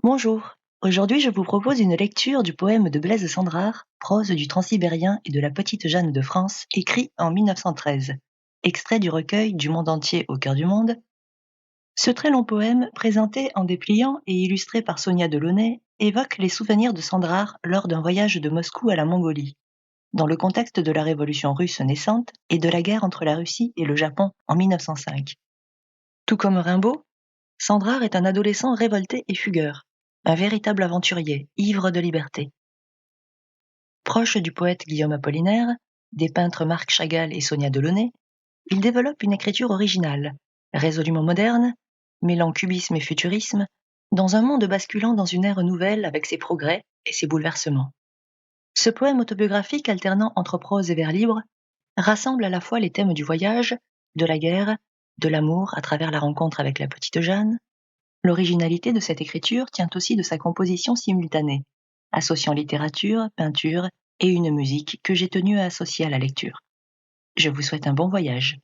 Bonjour, aujourd'hui je vous propose une lecture du poème de Blaise Cendrars, prose du Transsibérien et de la petite Jeanne de France, écrit en 1913, extrait du recueil Du monde entier au cœur du monde. Ce très long poème, présenté en dépliant et illustré par Sonia Delaunay, évoque les souvenirs de Cendrars lors d'un voyage de Moscou à la Mongolie, dans le contexte de la révolution russe naissante et de la guerre entre la Russie et le Japon en 1905. Tout comme Rimbaud, Cendrars est un adolescent révolté et fugueur, un véritable aventurier, ivre de liberté. Proche du poète Guillaume Apollinaire, des peintres Marc Chagall et Sonia Delaunay, il développe une écriture originale, résolument moderne, mêlant cubisme et futurisme, dans un monde basculant dans une ère nouvelle avec ses progrès et ses bouleversements. Ce poème autobiographique alternant entre prose et vers libre rassemble à la fois les thèmes du voyage, de la guerre, de l'amour à travers la rencontre avec la petite Jeanne. L'originalité de cette écriture tient aussi de sa composition simultanée, associant littérature, peinture et une musique que j'ai tenu à associer à la lecture. Je vous souhaite un bon voyage.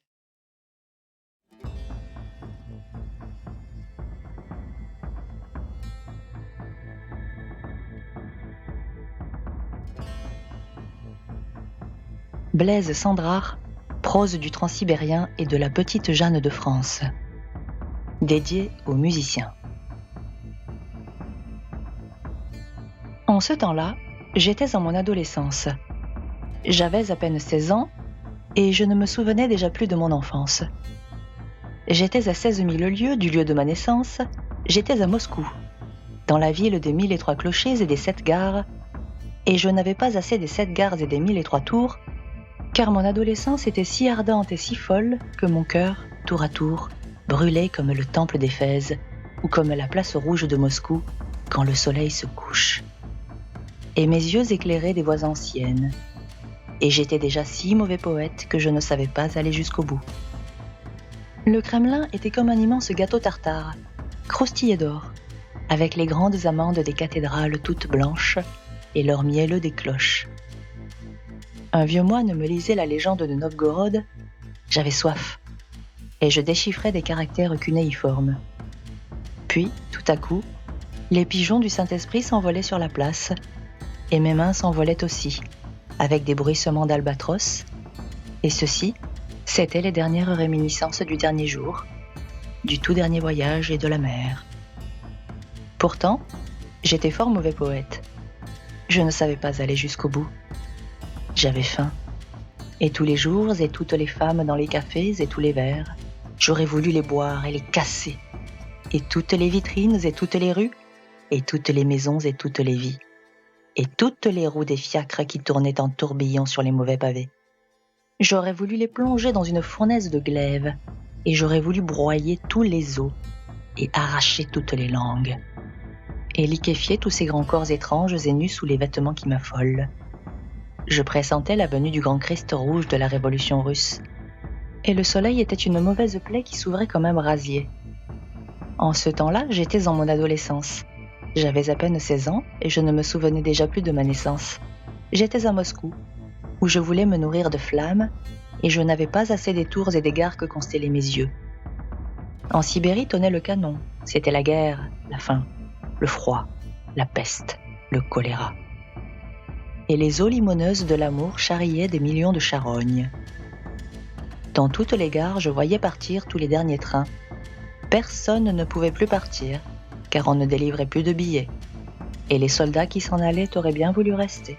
Blaise Cendrars, prose du Transsibérien et de la petite Jeanne de France. Dédié aux musiciens. En ce temps-là, j'étais en mon adolescence. J'avais à peine 16 ans et je ne me souvenais déjà plus de mon enfance. J'étais à 16 000 lieues du lieu de ma naissance, j'étais à Moscou, dans la ville des 1003 clochers et des 7 gares, et je n'avais pas assez des 7 gares et des 1003 tours, car mon adolescence était si ardente et si folle que mon cœur, tour à tour, brûlait comme le temple d'Éphèse ou comme la place rouge de Moscou quand le soleil se couche. Et mes yeux éclairaient des voix anciennes, et j'étais déjà si mauvais poète que je ne savais pas aller jusqu'au bout. Le Kremlin était comme un immense gâteau tartare, croustillé d'or, avec les grandes amandes des cathédrales toutes blanches et leur mielleux des cloches. Un vieux moine me lisait la légende de Novgorod, j'avais soif, et je déchiffrais des caractères cunéiformes. Puis, tout à coup, les pigeons du Saint-Esprit s'envolaient sur la place, et mes mains s'envolaient aussi, avec des bruissements d'albatros, et ceci, c'était les dernières réminiscences du dernier jour, du tout dernier voyage et de la mer. Pourtant, j'étais fort mauvais poète. Je ne savais pas aller jusqu'au bout. J'avais faim. Et tous les jours et toutes les femmes dans les cafés et tous les verres, j'aurais voulu les boire et les casser. Et toutes les vitrines et toutes les rues, et toutes les maisons et toutes les vies, et toutes les roues des fiacres qui tournaient en tourbillon sur les mauvais pavés. J'aurais voulu les plonger dans une fournaise de glaive, et j'aurais voulu broyer tous les os, et arracher toutes les langues, et liquéfier tous ces grands corps étranges et nus sous les vêtements qui m'affolent. Je pressentais la venue du grand Christ rouge de la révolution russe, et le soleil était une mauvaise plaie qui s'ouvrait comme un brasier. En ce temps-là, j'étais en mon adolescence. J'avais à peine 16 ans et je ne me souvenais déjà plus de ma naissance. J'étais à Moscou, où je voulais me nourrir de flammes, et je n'avais pas assez des tours et des gares que constellaient mes yeux. En Sibérie tonnait le canon, c'était la guerre, la faim, le froid, la peste, le choléra. Et les eaux limoneuses de l'amour charriaient des millions de charognes. Dans toutes les gares, je voyais partir tous les derniers trains. Personne ne pouvait plus partir, car on ne délivrait plus de billets. Et les soldats qui s'en allaient auraient bien voulu rester.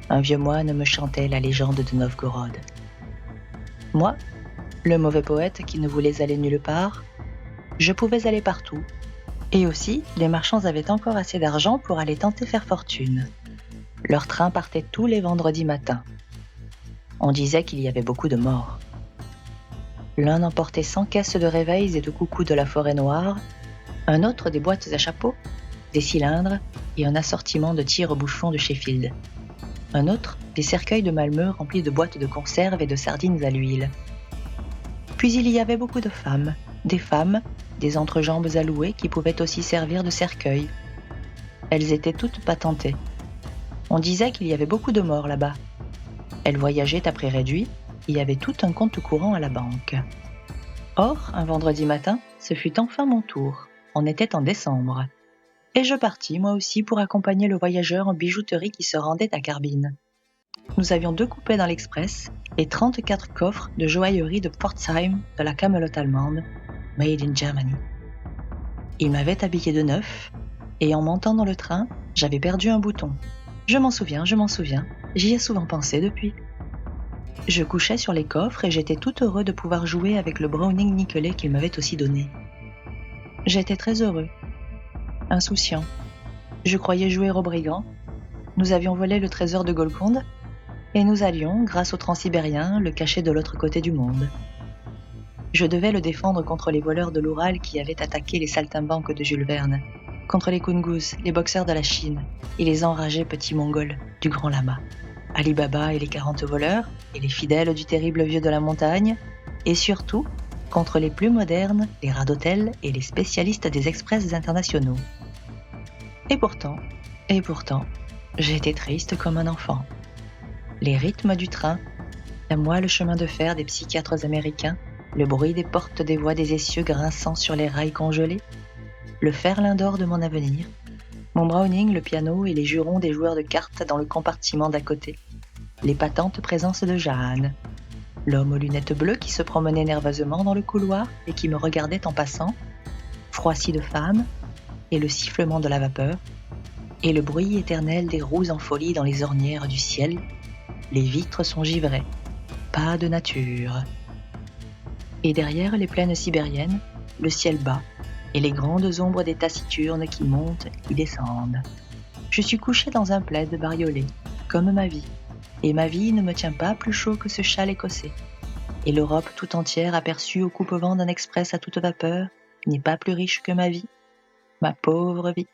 Un vieux moine me chantait la légende de Novgorod. Moi, le mauvais poète qui ne voulait aller nulle part, je pouvais aller partout. Et aussi, les marchands avaient encore assez d'argent pour aller tenter faire fortune. Leur train partait tous les vendredis matins. On disait qu'il y avait beaucoup de morts. L'un emportait 100 caisses de réveils et de coucous de la forêt noire, un autre des boîtes à chapeaux, des cylindres et un assortiment de tire-bouchons de Sheffield. Un autre, des cercueils de Malmö remplis de boîtes de conserve et de sardines à l'huile. Puis il y avait beaucoup de femmes, des entrejambes à louer qui pouvaient aussi servir de cercueil. Elles étaient toutes patentées. On disait qu'il y avait beaucoup de morts là-bas. Elles voyageaient à prix réduit, et il y avait tout un compte courant à la banque. Or, un vendredi matin, ce fut enfin mon tour. On était en décembre. Et je partis, moi aussi, pour accompagner le voyageur en bijouterie qui se rendait à Carbine. Nous avions 2 coupés dans l'express et 34 coffres de joaillerie de Pforzheim de la camelote allemande, made in Germany. Il m'avait habillé de neuf, et en montant dans le train, j'avais perdu un bouton. Je m'en souviens, j'y ai souvent pensé depuis. Je couchais sur les coffres et j'étais tout heureux de pouvoir jouer avec le Browning nickelé qu'il m'avait aussi donné. J'étais très heureux, insouciant. Je croyais jouer au brigand. Nous avions volé le trésor de Golconde et nous allions, grâce au transsibérien, le cacher de l'autre côté du monde. Je devais le défendre contre les voleurs de l'Oural qui avaient attaqué les saltimbanques de Jules Verne, contre les Kungous, les boxeurs de la Chine et les enragés petits Mongols du Grand Lama, Ali Baba et les 40 voleurs et les fidèles du terrible vieux de la montagne, et surtout contre les plus modernes, les rats d'hôtel et les spécialistes des express internationaux. Et pourtant, j'étais triste comme un enfant. Les rythmes du train, la moelle chemin de fer des psychiatres américains, le bruit des portes des voies des essieux grinçant sur les rails congelés, le ferlin d'or de mon avenir, mon Browning, le piano et les jurons des joueurs de cartes dans le compartiment d'à côté, l'épatante présence de Jeanne, l'homme aux lunettes bleues qui se promenait nerveusement dans le couloir et qui me regardait en passant, froissi de femme, et le sifflement de la vapeur, et le bruit éternel des roues en folie dans les ornières du ciel. Les vitres sont givrées, pas de nature. Et derrière les plaines sibériennes, le ciel bas, et les grandes ombres des taciturnes qui montent et qui descendent. Je suis couché dans un plaid bariolé, comme ma vie, et ma vie ne me tient pas plus chaud que ce châle écossais. Et l'Europe tout entière aperçue au coupe-vent d'un express à toute vapeur n'est pas plus riche que ma vie, ma pauvre vie.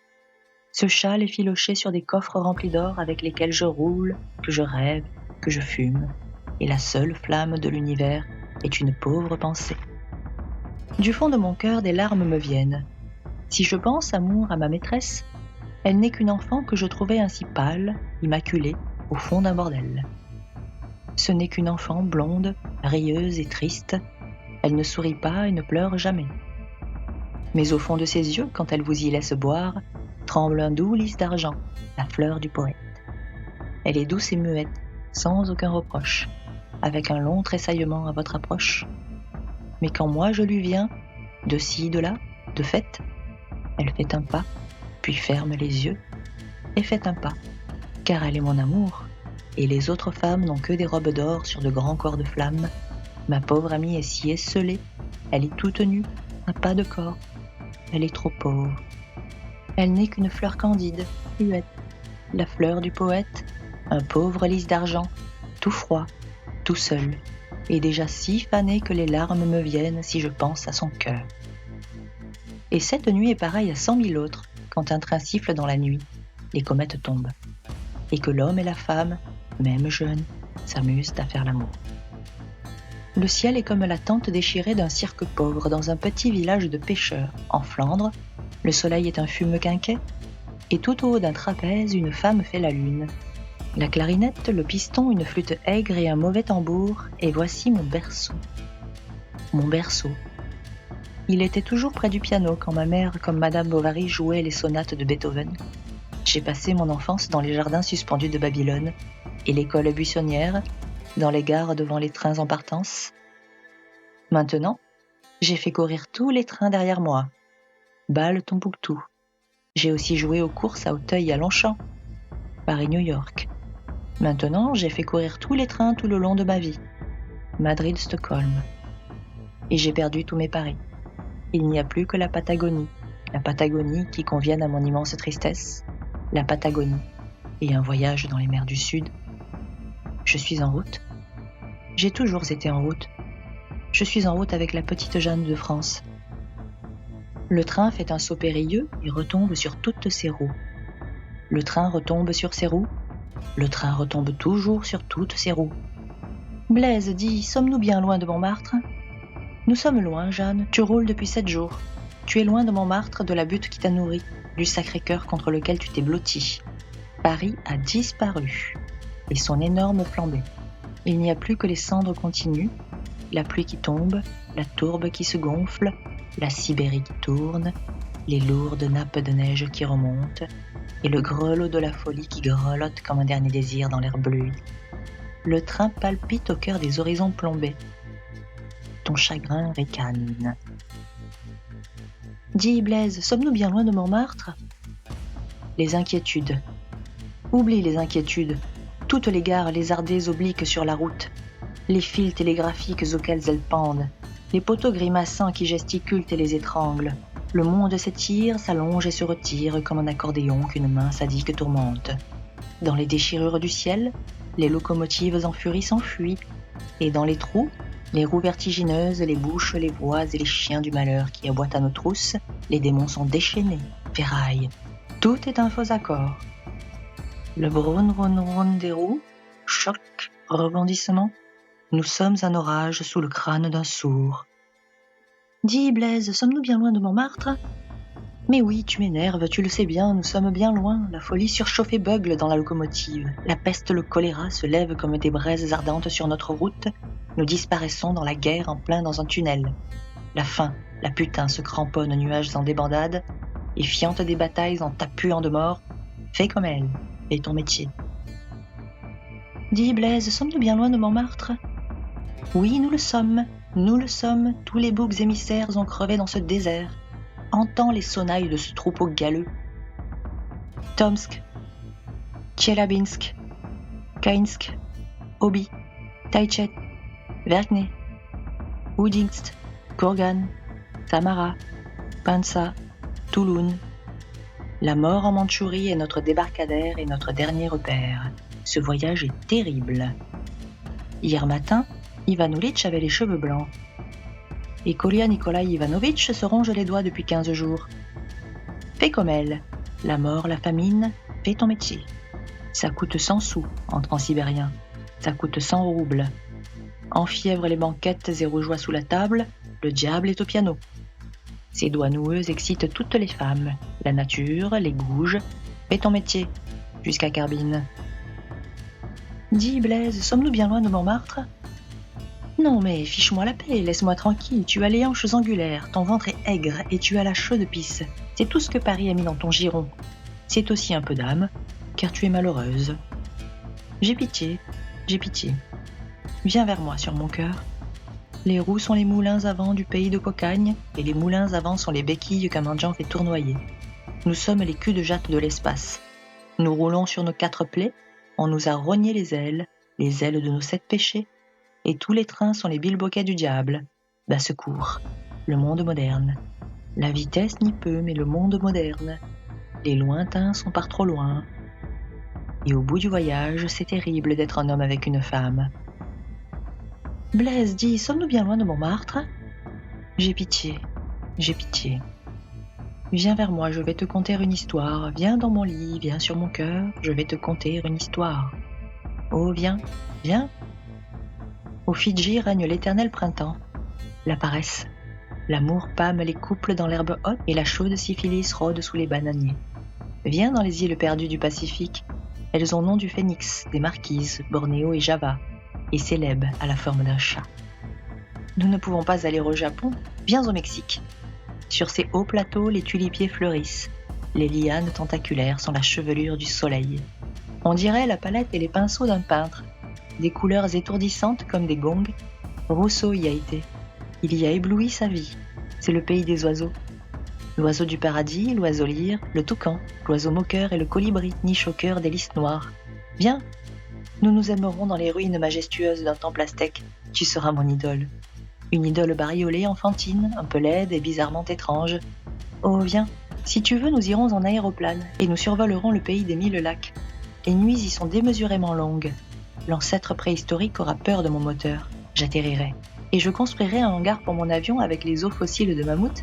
Ce châle est filoché sur des coffres remplis d'or avec lesquels je roule, que je rêve, que je fume, et la seule flamme de l'univers est une pauvre pensée. Du fond de mon cœur, des larmes me viennent. Si je pense, amour, à ma maîtresse, elle n'est qu'une enfant que je trouvais ainsi pâle, immaculée, au fond d'un bordel. Ce n'est qu'une enfant blonde, rieuse et triste. Elle ne sourit pas et ne pleure jamais. Mais au fond de ses yeux, quand elle vous y laisse boire, tremble un doux lys d'argent, la fleur du poète. Elle est douce et muette, sans aucun reproche, avec un long tressaillement à votre approche. Mais quand moi je lui viens, de ci, de là, de fait, elle fait un pas, puis ferme les yeux, et fait un pas, car elle est mon amour, et les autres femmes n'ont que des robes d'or sur de grands corps de flammes. Ma pauvre amie est si esselée, elle est toute nue, n'a pas de corps, elle est trop pauvre. Elle n'est qu'une fleur candide, fluette, la fleur du poète, un pauvre lys d'argent, tout froid, tout seul, et déjà si fané que les larmes me viennent si je pense à son cœur. Et cette nuit est pareille à 100 000 autres, quand un train siffle dans la nuit, les comètes tombent, et que l'homme et la femme, même jeunes, s'amusent à faire l'amour. Le ciel est comme la tente déchirée d'un cirque pauvre dans un petit village de pêcheurs, en Flandre. Le soleil est un fume quinquet, et tout au haut d'un trapèze, une femme fait la lune. La clarinette, le piston, une flûte aigre et un mauvais tambour, et voici mon berceau. Mon berceau. Il était toujours près du piano quand ma mère, comme Madame Bovary, jouait les sonates de Beethoven. J'ai passé mon enfance dans les jardins suspendus de Babylone, et l'école buissonnière, dans les gares devant les trains en partance. Maintenant, j'ai fait courir tous les trains derrière moi. Bâle-Tombouctou. J'ai aussi joué aux courses à Auteuil et à Longchamp. Paris-New York. Maintenant, j'ai fait courir tous les trains tout le long de ma vie. Madrid-Stockholm. Et j'ai perdu tous mes paris. Il n'y a plus que la Patagonie qui convienne à mon immense tristesse, la Patagonie et un voyage dans les mers du Sud. Je suis en route. J'ai toujours été en route. Je suis en route avec la petite Jeanne de France. Le train fait un saut périlleux et retombe sur toutes ses roues. Le train retombe sur ses roues. Le train retombe toujours sur toutes ses roues. Blaise, dis, sommes-nous bien loin de Montmartre ? Nous sommes loin, Jeanne. Tu roules depuis 7 jours. Tu es loin de Montmartre, de la butte qui t'a nourri, du Sacré-Cœur contre lequel tu t'es blotti. Paris a disparu, et son énorme flambée. Il n'y a plus que les cendres continues, la pluie qui tombe, la tourbe qui se gonfle, la Sibérie qui tourne, les lourdes nappes de neige qui remontent, et le grelot de la folie qui grelotte comme un dernier désir dans l'air bleu. Le train palpite au cœur des horizons plombés. Ton chagrin ricane. Dis, Blaise, sommes-nous bien loin de Montmartre ? Les inquiétudes. Oublie les inquiétudes. Toutes les gares lézardées obliques sur la route. Les fils télégraphiques auxquels elles pendent. Les poteaux grimaçants qui gesticulent et les étranglent. Le monde s'étire, s'allonge et se retire comme un accordéon qu'une main sadique tourmente. Dans les déchirures du ciel, les locomotives en furie s'enfuient, et dans les trous, les roues vertigineuses, les bouches, les voix et les chiens du malheur qui aboient à nos trousses, les démons sont déchaînés, ferraillent. Tout est un faux accord. Le broun-roun-roun des roues, choc, rebondissement. Nous sommes un orage sous le crâne d'un sourd. Dis, Blaise, sommes-nous bien loin de Montmartre ? Mais oui, tu m'énerves, tu le sais bien, nous sommes bien loin. La folie surchauffée bugle dans la locomotive. La peste, le choléra se lèvent comme des braises ardentes sur notre route. Nous disparaissons dans la guerre en plein dans un tunnel. La faim, la putain se cramponne aux nuages en débandade et fiante des batailles en tapuant de mort. Fais comme elle, fais ton métier. Dis, Blaise, sommes-nous bien loin de Montmartre ? Oui, nous le sommes, tous les boucs émissaires ont crevé dans ce désert. Entends les sonnailles de ce troupeau galeux. Tomsk, Tcheliabinsk, Kainsk, Obi, Taïchet, Verkhney, Oudinsk, Kourgan, Samara, Pansa, Touloun. La mort en Mandchourie est notre débarcadère et notre dernier repère. Ce voyage est terrible. Hier matin, Ivan Ilitch avait les cheveux blancs. Et Kolia Nikolai Ivanovitch se ronge les doigts depuis 15 jours. Fais comme elle. La mort, la famine, fais ton métier. Ça coûte 100 sous en transsibérien. Ça coûte 100 roubles. Enfièvre les banquettes et rougeois sous la table, le diable est au piano. Ses doigts noueux excitent toutes les femmes. La nature, les gouges. Fais ton métier, jusqu'à Carbine. Dis, Blaise, sommes-nous bien loin de Montmartre ? Non, mais fiche-moi la paix, laisse-moi tranquille. Tu as les hanches angulaires, ton ventre est aigre et tu as la cheveux de pisse. C'est tout ce que Paris a mis dans ton giron. C'est aussi un peu d'âme, car tu es malheureuse. J'ai pitié. Viens vers moi sur mon cœur. Les roues sont les moulins à vent du pays de Cocagne, et les moulins à vent sont les béquilles qu'un mendiant fait tournoyer. Nous sommes les culs de jatte de l'espace. Nous roulons sur nos 4 plaies, on nous a rogné les ailes de nos 7 péchés, et tous les trains sont les bilboquets du diable. Bas secours, le monde moderne. La vitesse n'y peut, mais le monde moderne. Les lointains sont par trop loin. Et au bout du voyage, c'est terrible d'être un homme avec une femme. Blaise, dis, sommes-nous bien loin de Montmartre ? J'ai pitié. Viens vers moi, je vais te conter une histoire. Viens dans mon lit, viens sur mon cœur, je vais te conter une histoire. Oh, viens. Au Fidji règne l'éternel printemps, la paresse. L'amour pâme les couples dans l'herbe haute et la chaude syphilis rôde sous les bananiers. Viens dans les îles perdues du Pacifique. Elles ont nom du phénix, des marquises, Bornéo et Java, et Célèbes à la forme d'un chat. Nous ne pouvons pas aller au Japon, viens au Mexique. Sur ces hauts plateaux, les tulipiers fleurissent. Les lianes tentaculaires sont la chevelure du soleil. On dirait la palette et les pinceaux d'un peintre. Des couleurs étourdissantes comme des gongs. Rousseau y a été. Il y a ébloui sa vie. C'est le pays des oiseaux. L'oiseau du paradis, l'oiseau lyre, le toucan, l'oiseau moqueur et le colibri nichent au cœur des lys noirs. Viens, nous nous aimerons dans les ruines majestueuses d'un temple aztèque. Tu seras mon idole. Une idole bariolée, enfantine, un peu laide et bizarrement étrange. Oh, viens, si tu veux, nous irons en aéroplane et nous survolerons le pays des 1000 lacs. Les nuits y sont démesurément longues. L'ancêtre préhistorique aura peur de mon moteur. J'atterrirai. Et je construirai un hangar pour mon avion avec les os fossiles de mammouth.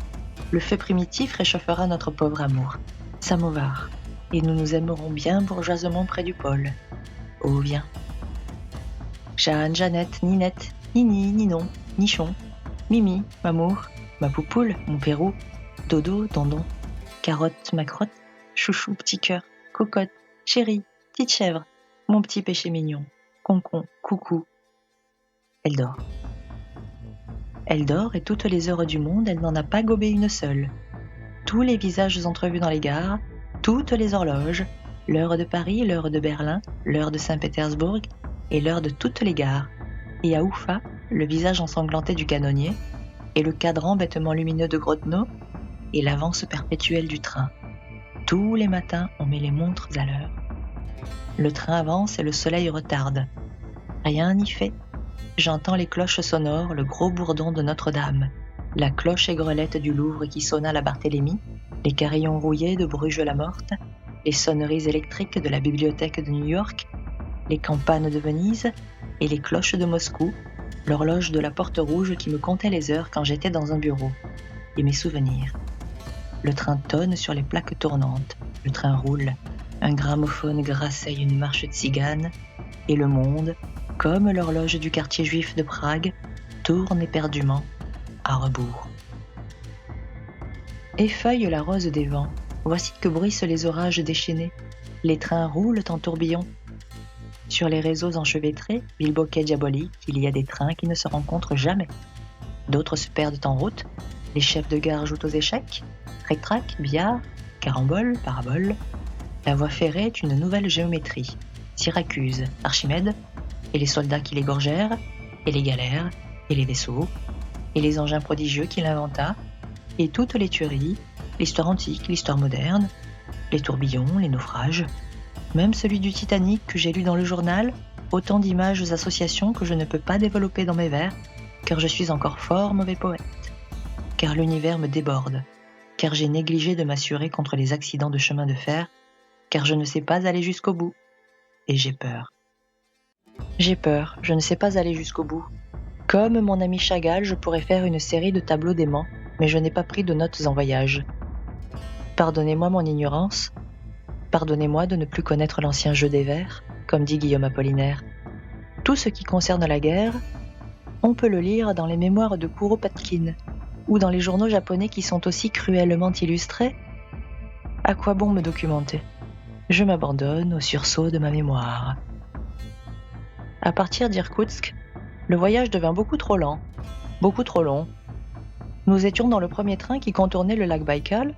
Le feu primitif réchauffera notre pauvre amour. Samovar. Et nous nous aimerons bien bourgeoisement près du pôle. Oh, viens. Jeanne, Jeannette, Ninette, Nini, Ninon, Nichon, Mimi, Mamour, ma poupoule, mon pérou, Dodo, Dondon, Carotte, Macrotte, Chouchou, petit cœur, Cocotte, Chérie, petite chèvre, mon petit péché mignon, Concon, Coucou. Elle dort. Elle dort et toutes les heures du monde, elle n'en a pas gobé une seule. tous les visages entrevus dans les gares, toutes les horloges, l'heure de Paris, l'heure de Berlin, l'heure de Saint-Pétersbourg et l'heure de toutes les gares. Et à Oufa, le visage ensanglanté du canonnier, et le cadran bêtement lumineux de Grodno, et l'avance perpétuelle du train. Tous les matins, on met les montres à l'heure. Le train avance et le soleil retarde. Rien n'y fait. J'entends les cloches sonores, le gros bourdon de Notre-Dame, la cloche aigrelette du Louvre qui sonne à la Barthélemy, les carillons rouillés de Bruges-la-Morte, les sonneries électriques de la bibliothèque de New York, les campanes de Venise et les cloches de Moscou, l'horloge de la Porte Rouge qui me comptait les heures quand j'étais dans un bureau, et mes souvenirs. Le train tonne sur les plaques tournantes, le train roule, un gramophone grasseye une marche tzigane, et le monde, comme l'horloge du quartier juif de Prague, tourne éperdument à rebours. Effeuille la rose des vents, voici que bruissent les orages déchaînés, les trains roulent en tourbillon. Sur les réseaux enchevêtrés, bilboquets diaboliques, il y a des trains qui ne se rencontrent jamais. D'autres se perdent en route, les chefs de gare jouent aux échecs, tric-trac, billard, carambole, parabole. La voie ferrée est une nouvelle géométrie, Syracuse, Archimède, et les soldats qui l'égorgèrent, et les galères, et les vaisseaux, et les engins prodigieux qui l'inventa, et toutes les tueries, l'histoire antique, l'histoire moderne, les tourbillons, les naufrages, même celui du Titanic que j'ai lu dans le journal, autant d'images associations que je ne peux pas développer dans mes vers, car je suis encore fort mauvais poète, car l'univers me déborde, car j'ai négligé de m'assurer contre les accidents de chemin de fer, car je ne sais pas aller jusqu'au bout, et j'ai peur. J'ai peur, je ne sais pas aller jusqu'au bout. Comme mon ami Chagall, je pourrais faire une série de tableaux d'aimants, mais je n'ai pas pris de notes en voyage. Pardonnez-moi mon ignorance, pardonnez-moi de ne plus connaître l'ancien jeu des vers, comme dit Guillaume Apollinaire. Tout ce qui concerne la guerre, on peut le lire dans les mémoires de Kuropatkin, ou dans les journaux japonais qui sont aussi cruellement illustrés. À quoi bon me documenter ? Je m'abandonne au sursaut de ma mémoire. À partir d'Irkoutsk, le voyage devint beaucoup trop lent, beaucoup trop long. Nous étions dans le premier train qui contournait le lac Baïkal,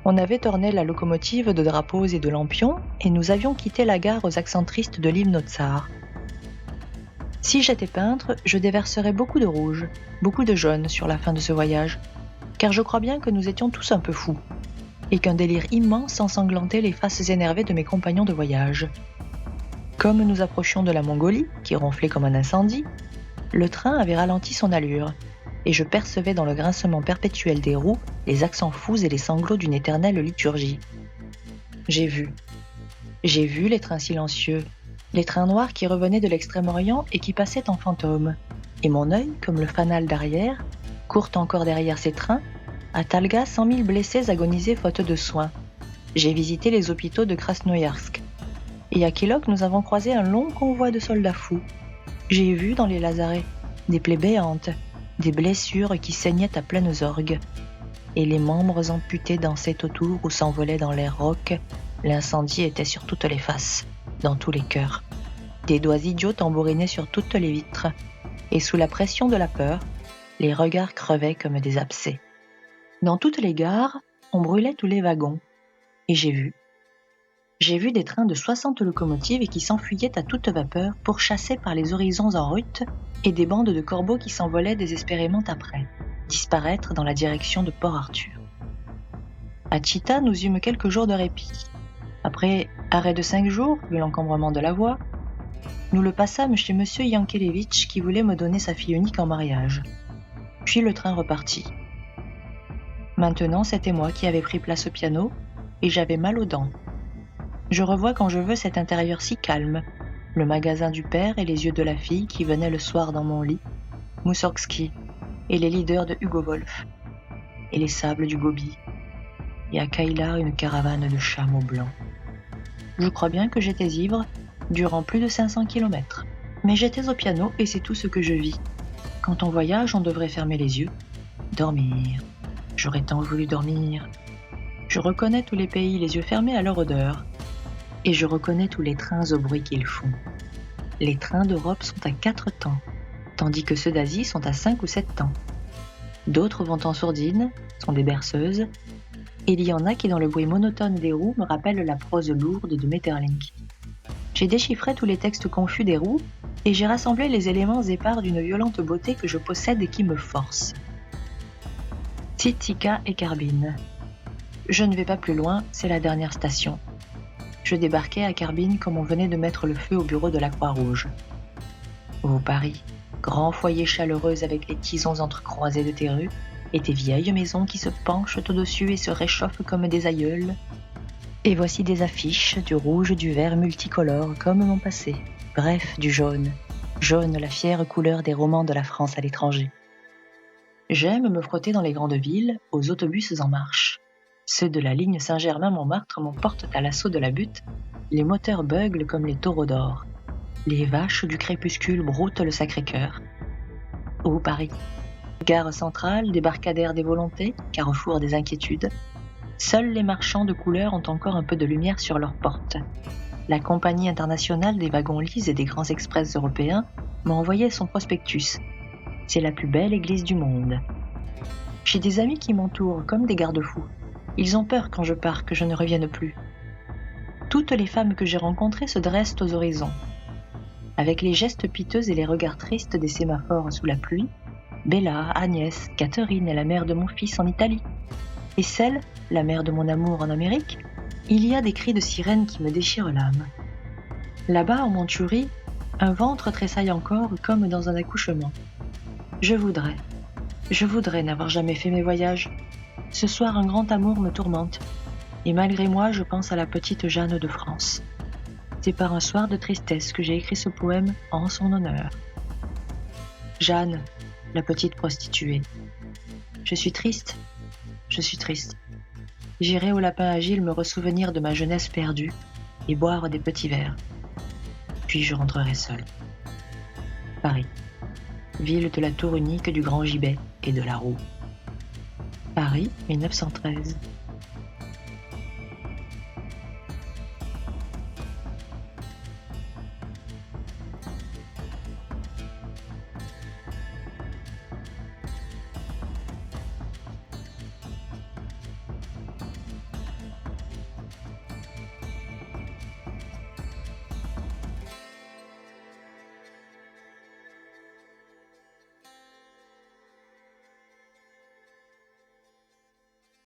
on avait orné la locomotive de drapeaux et de lampions, et nous avions quitté la gare aux accents tristes de l'hymne au tsar. Si j'étais peintre, je déverserais beaucoup de rouge, beaucoup de jaune sur la fin de ce voyage, car je crois bien que nous étions tous un peu fous, et qu'un délire immense ensanglantait les faces énervées de mes compagnons de voyage. Comme nous approchions de la Mongolie, qui ronflait comme un incendie, le train avait ralenti son allure, et je percevais dans le grincement perpétuel des roues les accents fous et les sanglots d'une éternelle liturgie. J'ai vu les trains silencieux, les trains noirs qui revenaient de l'Extrême-Orient et qui passaient en fantôme, et mon œil, comme le fanal d'arrière, court encore derrière ces trains, à Talga 100 000 blessés agonisés faute de soins. J'ai visité les hôpitaux de Krasnoïarsk, et à Kilok nous avons croisé un long convoi de soldats fous. J'ai vu dans les lazarets des plaies béantes, des blessures qui saignaient à pleines orgues, et les membres amputés dansaient autour ou s'envolaient dans l'air rauque. L'incendie était sur toutes les faces, dans tous les cœurs. Des doigts idiots tambourinaient sur toutes les vitres, et sous la pression de la peur, les regards crevaient comme des abcès. Dans toutes les gares, on brûlait tous les wagons, et j'ai vu des trains de 60 locomotives qui s'enfuyaient à toute vapeur, pourchassés par les horizons en rut, et des bandes de corbeaux qui s'envolaient désespérément après, disparaître dans la direction de Port-Arthur. À Chita, nous eûmes quelques jours de répit. Après arrêt de 5 jours, vu l'encombrement de la voie, nous le passâmes chez M. Yankelevitch qui voulait me donner sa fille unique en mariage. Puis le train repartit. Maintenant, c'était moi qui avais pris place au piano, et j'avais mal aux dents. Je revois quand je veux cet intérieur si calme, le magasin du père et les yeux de la fille qui venait le soir dans mon lit, Moussorgsky et les leaders de Hugo Wolf, et les sables du Gobi, et à Kayla une caravane de chameaux blancs. Je crois bien que j'étais ivre durant plus de 500 kilomètres, mais j'étais au piano et c'est tout ce que je vis. Quand on voyage, on devrait fermer les yeux, dormir. J'aurais tant voulu dormir. Je reconnais tous les pays les yeux fermés à leur odeur. Et je reconnais tous les trains au bruit qu'ils font. Les trains d'Europe sont à 4 temps, tandis que ceux d'Asie sont à 5 ou 7 temps. D'autres vont en sourdine, sont des berceuses, Il y en a qui, dans le bruit monotone des roues, me rappellent la prose lourde de Maeterlinck. J'ai déchiffré tous les textes confus des roues et j'ai rassemblé les éléments épars d'une violente beauté que je possède et qui me force. Titicaca et Carbine. Je ne vais pas plus loin, c'est la dernière station. Je débarquai à Carbine comme on venait de mettre le feu au bureau de la Croix-Rouge. Oh Paris, grand foyer chaleureux avec les tisons entrecroisés de tes rues, et tes vieilles maisons qui se penchent au-dessus et se réchauffent comme des aïeuls. Et voici des affiches, du rouge, du vert multicolore, comme mon passé. Bref, du jaune. Jaune, la fière couleur des romans de la France à l'étranger. J'aime me frotter dans les grandes villes, aux autobus en marche. Ceux de la ligne Saint-Germain-Montmartre m'emportent à l'assaut de la butte. Les moteurs beuglent comme les taureaux d'or. Les vaches du crépuscule broutent le Sacré-Cœur. Oh Paris, gare centrale, débarcadère des volontés, carrefour des inquiétudes. Seuls les marchands de couleurs ont encore un peu de lumière sur leurs portes. La Compagnie internationale des wagons-lits et des grands express européens m'a envoyé son prospectus. C'est la plus belle église du monde. J'ai des amis qui m'entourent comme des garde-fous. Ils ont peur quand je pars que je ne revienne plus. Toutes les femmes que j'ai rencontrées se dressent aux horizons. Avec les gestes piteux et les regards tristes des sémaphores sous la pluie, Bella, Agnès, Catherine est la mère de mon fils en Italie. Et celle, la mère de mon amour en Amérique, il y a des cris de sirène qui me déchirent l'âme. Là-bas, en Mandchourie, un ventre tressaille encore comme dans un accouchement. Je voudrais n'avoir jamais fait mes voyages. Ce soir, un grand amour me tourmente. Et malgré moi, je pense à la petite Jeanne de France. C'est par un soir de tristesse que j'ai écrit ce poème en son honneur. Jeanne, la petite prostituée. Je suis triste. J'irai au lapin agile me ressouvenir de ma jeunesse perdue et boire des petits verres. Puis je rentrerai seule. Paris, ville de la tour unique du grand gibet et de la roue. Paris, 1913.